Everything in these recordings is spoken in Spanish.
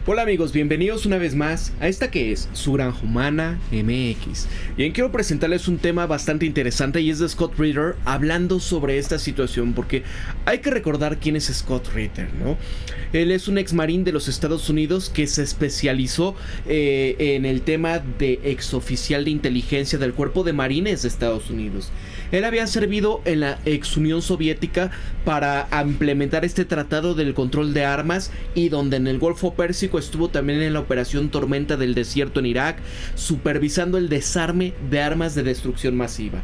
Hola amigos, bienvenidos una vez más a esta que es Su Granja Humana MX. Bien, quiero presentarles un tema bastante interesante y es de Scott Ritter hablando sobre esta situación, porque hay que recordar quién es Scott Ritter, ¿no? Él es un ex marín de los Estados Unidos que se especializó en el tema de exoficial de inteligencia del Cuerpo de Marines de Estados Unidos. Él había servido en la ex Unión Soviética para implementar este tratado del control de armas, y donde en el Golfo Pérsico estuvo también en la operación Tormenta del Desierto en Irak, supervisando el desarme de armas de destrucción masiva.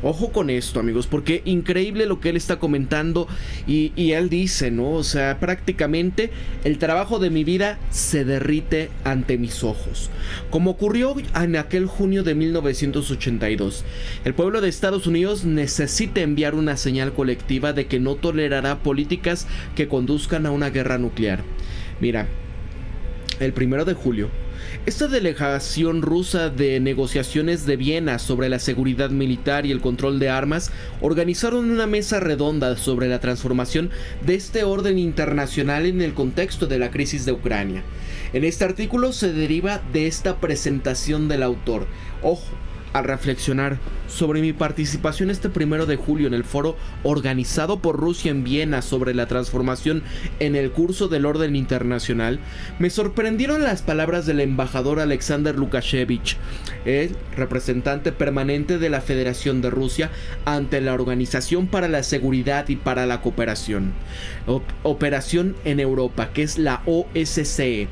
Ojo con esto, amigos, porque increíble lo que él está comentando, y él dice, ¿no? O sea, prácticamente el trabajo de mi vida se derrite ante mis ojos, como ocurrió en aquel junio de 1982. El pueblo de Estados Unidos necesita enviar una señal colectiva de que no tolerará políticas que conduzcan a una guerra nuclear. Mira, el 1 de julio, esta delegación rusa de negociaciones de Viena sobre la seguridad militar y el control de armas organizaron una mesa redonda sobre la transformación de este orden internacional en el contexto de la crisis de Ucrania. En este artículo se deriva de esta presentación del autor. Ojo, al reflexionar sobre mi participación este 1 de julio en el foro organizado por Rusia en Viena sobre la transformación en el curso del orden internacional, me sorprendieron las palabras del embajador Alexander Lukashevich, el representante permanente de la Federación de Rusia ante la Organización para la Seguridad y para la Cooperación, Operación en Europa, que es la OSCE.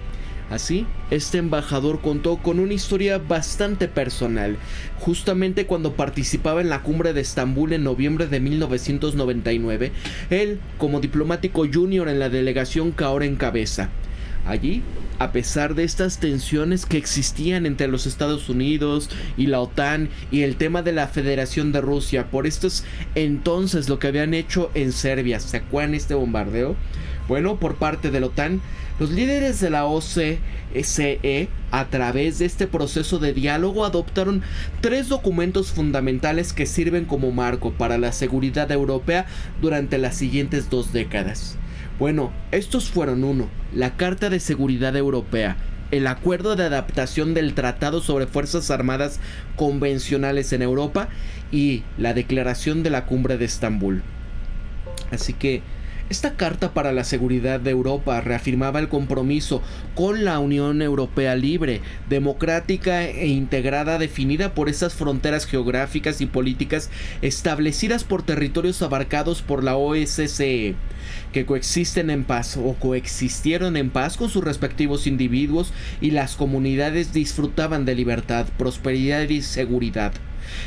Así, este embajador contó con una historia bastante personal. Justamente cuando participaba en la cumbre de Estambul en noviembre de 1999, él, como diplomático junior en la delegación que ahora encabeza. Allí, a pesar de estas tensiones que existían entre los Estados Unidos y la OTAN y el tema de la Federación de Rusia, por estos entonces lo que habían hecho en Serbia, ¿se acuerdan este bombardeo? Bueno, por parte de la OTAN, los líderes de la OSCE, a través de este proceso de diálogo, adoptaron 3 documentos fundamentales que sirven como marco para la seguridad europea durante las siguientes 2 décadas. Bueno, estos fueron: 1. La Carta de Seguridad Europea, el Acuerdo de Adaptación del Tratado sobre Fuerzas Armadas Convencionales en Europa y la Declaración de la Cumbre de Estambul. Así que esta Carta para la Seguridad de Europa reafirmaba el compromiso con la Unión Europea libre, democrática e integrada, definida por esas fronteras geográficas y políticas establecidas por territorios abarcados por la OSCE, que coexisten en paz o coexistieron en paz con sus respectivos individuos, y las comunidades disfrutaban de libertad, prosperidad y seguridad.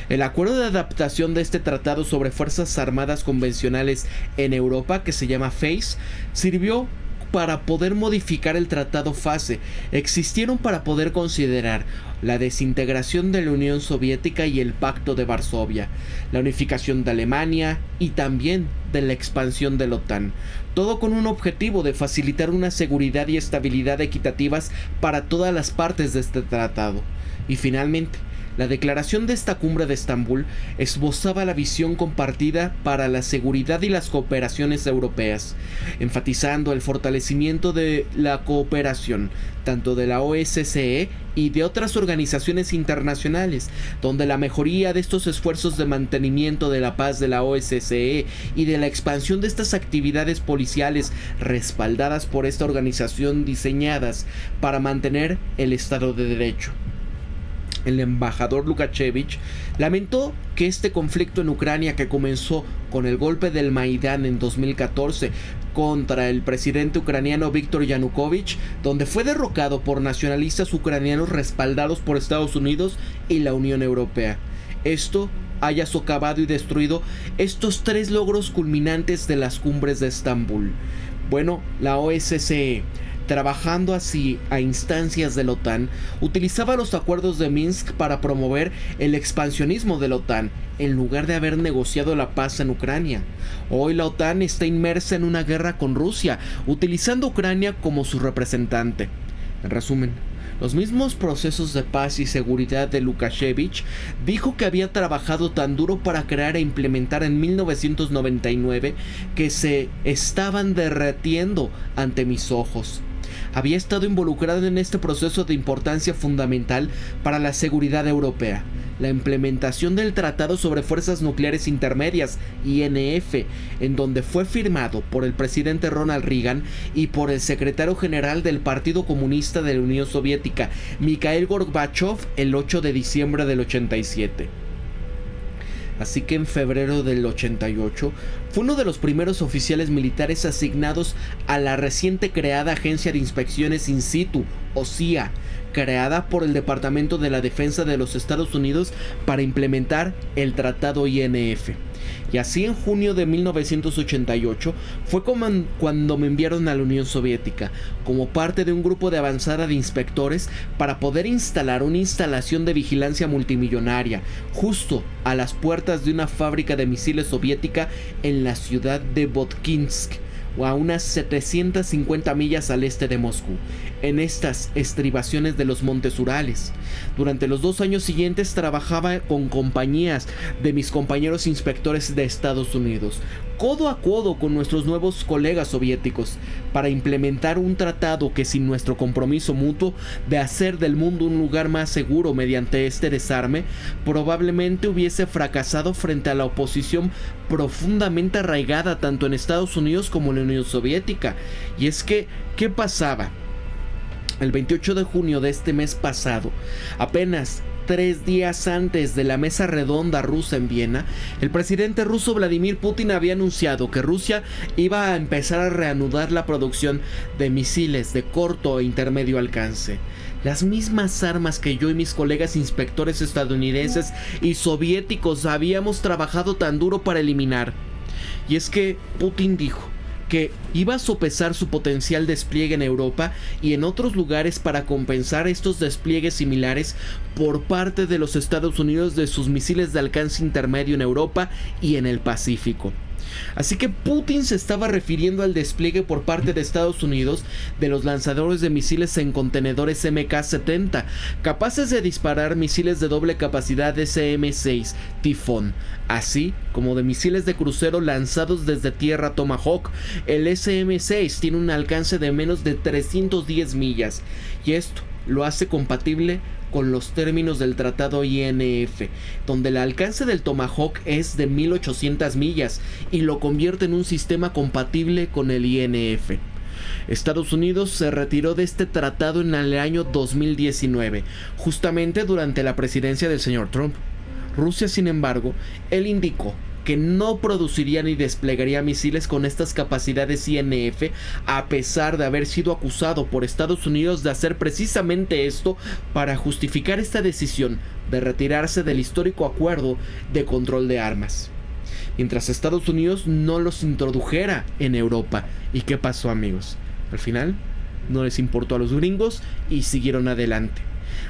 El acuerdo de adaptación de este tratado sobre fuerzas armadas convencionales en Europa, que se llama FACE, sirvió para poder modificar el tratado FACE. Existieron para poder considerar la desintegración de la Unión Soviética y el Pacto de Varsovia, la unificación de Alemania y también de la expansión de la OTAN, todo con un objetivo de facilitar una seguridad y estabilidad equitativas para todas las partes de este tratado. Y finalmente, la declaración de esta cumbre de Estambul esbozaba la visión compartida para la seguridad y las cooperaciones europeas, enfatizando el fortalecimiento de la cooperación, tanto de la OSCE y de otras organizaciones internacionales, donde la mejoría de estos esfuerzos de mantenimiento de la paz de la OSCE y de la expansión de estas actividades policiales respaldadas por esta organización, diseñadas para mantener el Estado de Derecho. El embajador Lukashevich lamentó que este conflicto en Ucrania, que comenzó con el golpe del Maidán en 2014 contra el presidente ucraniano Viktor Yanukovych, donde fue derrocado por nacionalistas ucranianos respaldados por Estados Unidos y la Unión Europea, esto haya socavado y destruido estos 3 logros culminantes de las cumbres de Estambul. Bueno, la OSCE, trabajando así a instancias de la OTAN, utilizaba los acuerdos de Minsk para promover el expansionismo de la OTAN, en lugar de haber negociado la paz en Ucrania. Hoy la OTAN está inmersa en una guerra con Rusia, utilizando a Ucrania como su representante. En resumen, los mismos procesos de paz y seguridad de Lukashevich dijo que había trabajado tan duro para crear e implementar en 1999 que se estaban derritiendo ante mis ojos. había estado involucrado en este proceso de importancia fundamental para la seguridad europea: la implementación del Tratado sobre Fuerzas Nucleares Intermedias, INF, en donde fue firmado por el presidente Ronald Reagan y por el secretario general del Partido Comunista de la Unión Soviética, Mikhail Gorbachev, el 8 de diciembre del 87. Así que en febrero del 88 fue uno de los primeros oficiales militares asignados a la reciente creada Agencia de Inspecciones In Situ, o CIA, creada por el Departamento de la Defensa de los Estados Unidos para implementar el Tratado INF. Y así, en junio de 1988 fue cuando me enviaron a la Unión Soviética como parte de un grupo de avanzada de inspectores para poder instalar una instalación de vigilancia multimillonaria justo a las puertas de una fábrica de misiles soviética en la ciudad de Votkinsk, o a unas 750 millas al este de Moscú, en estas estribaciones de los montes Urales. Durante los 2 años siguientes trabajaba con compañías de mis compañeros inspectores de Estados Unidos, codo a codo con nuestros nuevos colegas soviéticos, para implementar un tratado que, sin nuestro compromiso mutuo de hacer del mundo un lugar más seguro mediante este desarme, probablemente hubiese fracasado frente a la oposición profundamente arraigada tanto en Estados Unidos como en la Unión Soviética. Y es que, ¿qué pasaba? El 28 de junio de este mes pasado, apenas 3 días antes de la mesa redonda rusa en Viena, el presidente ruso Vladimir Putin había anunciado que Rusia iba a empezar a reanudar la producción de misiles de corto e intermedio alcance. Las mismas armas que yo y mis colegas inspectores estadounidenses y soviéticos habíamos trabajado tan duro para eliminar. Y es que Putin dijo que iba a sopesar su potencial despliegue en Europa y en otros lugares para compensar estos despliegues similares por parte de los Estados Unidos de sus misiles de alcance intermedio en Europa y en el Pacífico. Así que Putin se estaba refiriendo al despliegue por parte de Estados Unidos de los lanzadores de misiles en contenedores MK-70, capaces de disparar misiles de doble capacidad SM-6 Tifón, así como de misiles de crucero lanzados desde tierra Tomahawk. El SM-6 tiene un alcance de menos de 310 millas, y esto lo hace compatible con los términos del tratado INF, donde el alcance del Tomahawk es de 1800 millas y lo convierte en un sistema compatible con el INF. Estados Unidos se retiró de este tratado en el año 2019, justamente durante la presidencia del señor Trump. Rusia, sin embargo, él indicó que no produciría ni desplegaría misiles con estas capacidades INF, a pesar de haber sido acusado por Estados Unidos de hacer precisamente esto para justificar esta decisión de retirarse del histórico acuerdo de control de armas, mientras Estados Unidos no los introdujera en Europa. ¿Y qué pasó, amigos? Al final no les importó a los gringos y siguieron adelante.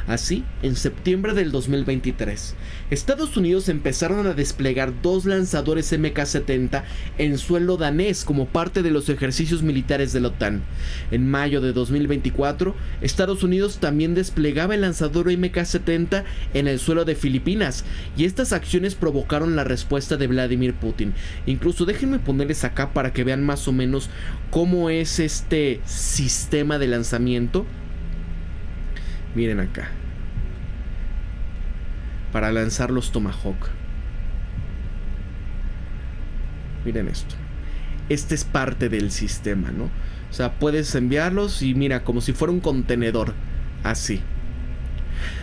Así, en septiembre del 2023, Estados Unidos empezaron a desplegar 2 lanzadores MK-70 en suelo danés como parte de los ejercicios militares de la OTAN. En mayo de 2024, Estados Unidos también desplegaba el lanzador MK-70 en el suelo de Filipinas, y estas acciones provocaron la respuesta de Vladimir Putin. Incluso déjenme ponerles acá para que vean más o menos cómo es este sistema de lanzamiento. Miren acá, para lanzar los Tomahawk. Miren esto. Este es parte del sistema, ¿no? O sea, puedes enviarlos y mira, como si fuera un contenedor, así.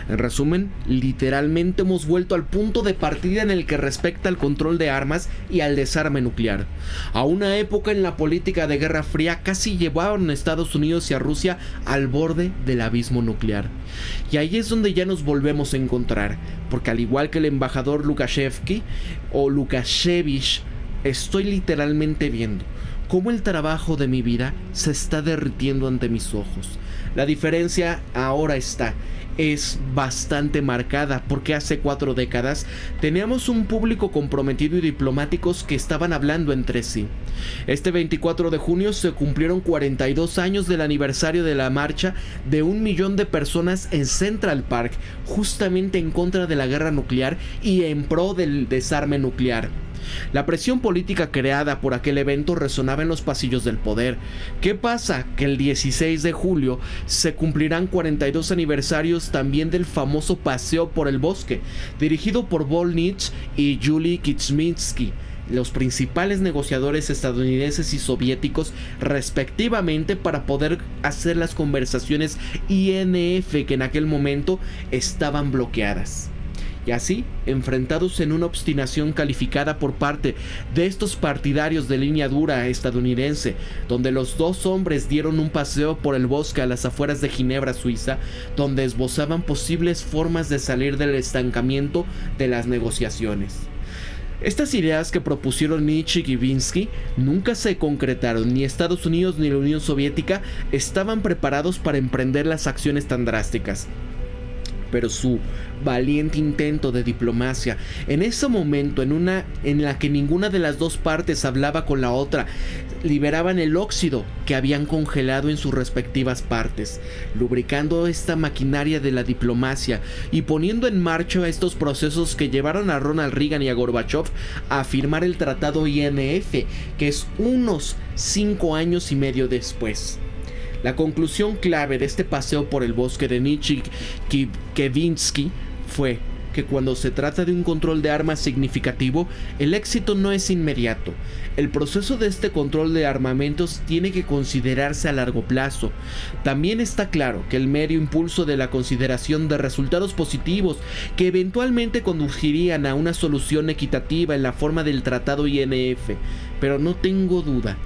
En resumen, literalmente hemos vuelto al punto de partida en el que respecta al control de armas y al desarme nuclear, a una época en la política de Guerra Fría casi llevaron a Estados Unidos y a Rusia al borde del abismo nuclear. Y ahí es donde ya nos volvemos a encontrar, porque al igual que el embajador Lukashevich, estoy literalmente viendo cómo el trabajo de mi vida se está derritiendo ante mis ojos. La diferencia ahora es bastante marcada, porque hace 4 décadas teníamos un público comprometido y diplomáticos que estaban hablando entre sí. Este 24 de junio se cumplieron 42 años del aniversario de la marcha de 1 millón de personas en Central Park, justamente en contra de la guerra nuclear y en pro del desarme nuclear. La presión política creada por aquel evento resonaba en los pasillos del poder. ¿Qué pasa? Que el 16 de julio se cumplirán 42 aniversarios también del famoso paseo por el bosque, dirigido por Volnich y Yuli Kizminski, los principales negociadores estadounidenses y soviéticos respectivamente, para poder hacer las conversaciones INF que en aquel momento estaban bloqueadas. Y así, enfrentados en una obstinación calificada por parte de estos partidarios de línea dura estadounidense, donde los dos hombres dieron un paseo por el bosque a las afueras de Ginebra, Suiza, donde esbozaban posibles formas de salir del estancamiento de las negociaciones. Estas ideas que propusieron Nietzsche y Givinsky nunca se concretaron. Ni Estados Unidos ni la Unión Soviética estaban preparados para emprender las acciones tan drásticas. Pero su valiente intento de diplomacia, en ese momento en la que ninguna de las dos partes hablaba con la otra, liberaban el óxido que habían congelado en sus respectivas partes, lubricando esta maquinaria de la diplomacia y poniendo en marcha estos procesos que llevaron a Ronald Reagan y a Gorbachev a firmar el tratado INF, que es unos 5 años y medio después. La conclusión clave de este paseo por el bosque de Nietzsche y Givinsky fue que cuando se trata de un control de armas significativo, el éxito no es inmediato. El proceso de este control de armamentos tiene que considerarse a largo plazo. También está claro que el mero impulso de la consideración de resultados positivos que eventualmente conducirían a una solución equitativa en la forma del tratado INF, pero no tengo duda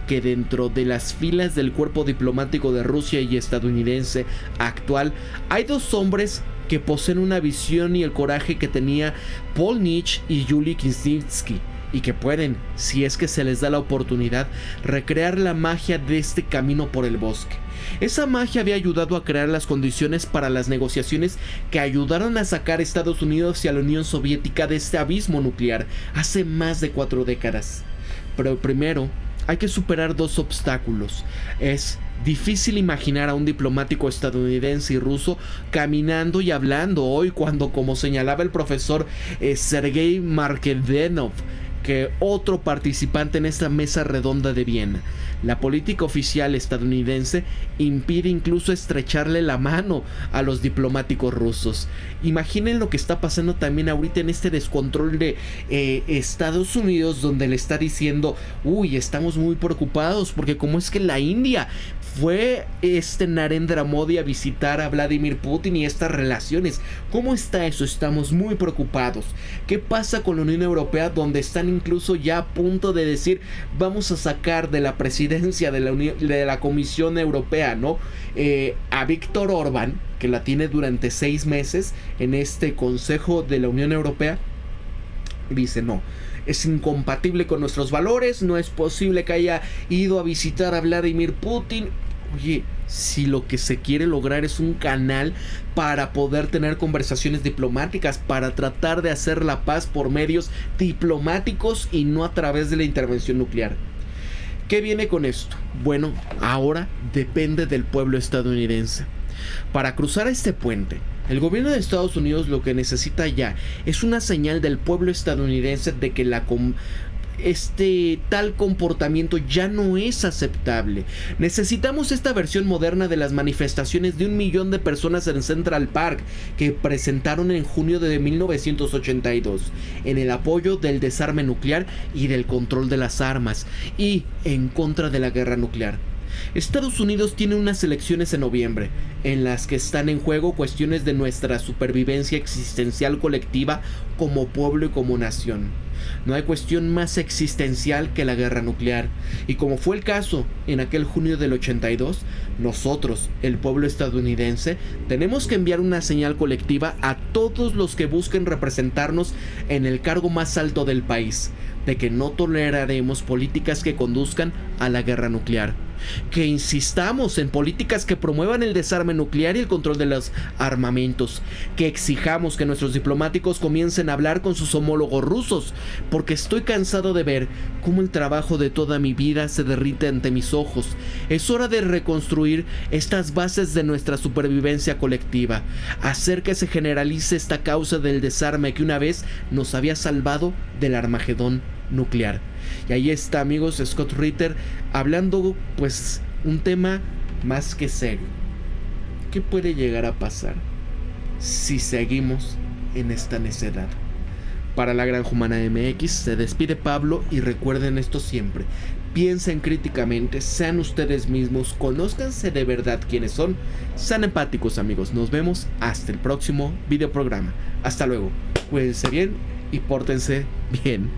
que dentro de las filas del cuerpo diplomático de Rusia y estadounidense actual hay dos hombres que poseen una visión y el coraje que tenía Volnich y Yuli Kizminski, y que pueden, si es que se les da la oportunidad, recrear la magia de este camino por el bosque. Esa magia había ayudado a crear las condiciones para las negociaciones que ayudaron a sacar a Estados Unidos y a la Unión Soviética de este abismo nuclear hace más de 4 décadas. Pero primero hay que superar dos obstáculos. Es difícil imaginar a un diplomático estadounidense y ruso caminando y hablando hoy, cuando, como señalaba el profesor Sergei Markevenov, que otro participante en esta mesa redonda de Viena, la política oficial estadounidense impide incluso estrecharle la mano a los diplomáticos rusos. Imaginen lo que está pasando también ahorita en este descontrol de Estados Unidos, donde le está diciendo: uy, estamos muy preocupados porque como es que la India fue Narendra Modi a visitar a Vladimir Putin y estas relaciones. ¿Cómo está eso? Estamos muy preocupados. ¿Qué pasa con la Unión Europea, donde están incluso ya a punto de decir: vamos a sacar de la presidencia de la Comisión Europea, ¿no? A Víctor Orbán, que la tiene durante 6 meses en este Consejo de la Unión Europea? Dice: no, es incompatible con nuestros valores, no es posible que haya ido a visitar a Vladimir Putin. Oye, si lo que se quiere lograr es un canal para poder tener conversaciones diplomáticas, para tratar de hacer la paz por medios diplomáticos y no a través de la intervención nuclear. ¿Qué viene con esto? Bueno, ahora depende del pueblo estadounidense. Para cruzar este puente, el gobierno de Estados Unidos lo que necesita ya es una señal del pueblo estadounidense de que tal comportamiento ya no es aceptable. Necesitamos esta versión moderna de las manifestaciones de 1 millón de personas en Central Park que presentaron en junio de 1982 en el apoyo del desarme nuclear y del control de las armas y en contra de la guerra nuclear. Estados Unidos tiene unas elecciones en noviembre, en las que están en juego cuestiones de nuestra supervivencia existencial colectiva como pueblo y como nación. No hay cuestión más existencial que la guerra nuclear, y como fue el caso en aquel junio del 82, nosotros, el pueblo estadounidense, tenemos que enviar una señal colectiva a todos los que busquen representarnos en el cargo más alto del país, de que no toleraremos políticas que conduzcan a la guerra nuclear. que insistamos en políticas que promuevan el desarme nuclear y el control de los armamentos, que exijamos que nuestros diplomáticos comiencen a hablar con sus homólogos rusos, porque estoy cansado de ver cómo el trabajo de toda mi vida se derrite ante mis ojos. Es hora de reconstruir estas bases de nuestra supervivencia colectiva, hacer que se generalice esta causa del desarme que una vez nos había salvado del Armagedón nuclear. Y ahí está, amigos, Scott Ritter hablando pues un tema más que serio. ¿Qué puede llegar a pasar si seguimos en esta necedad? Para la Granja Humana MX se despide Pablo, y recuerden esto siempre: piensen críticamente, sean ustedes mismos, conózcanse de verdad quiénes son, sean empáticos, amigos. Nos vemos hasta el próximo videoprograma. Hasta luego, cuídense bien y pórtense bien.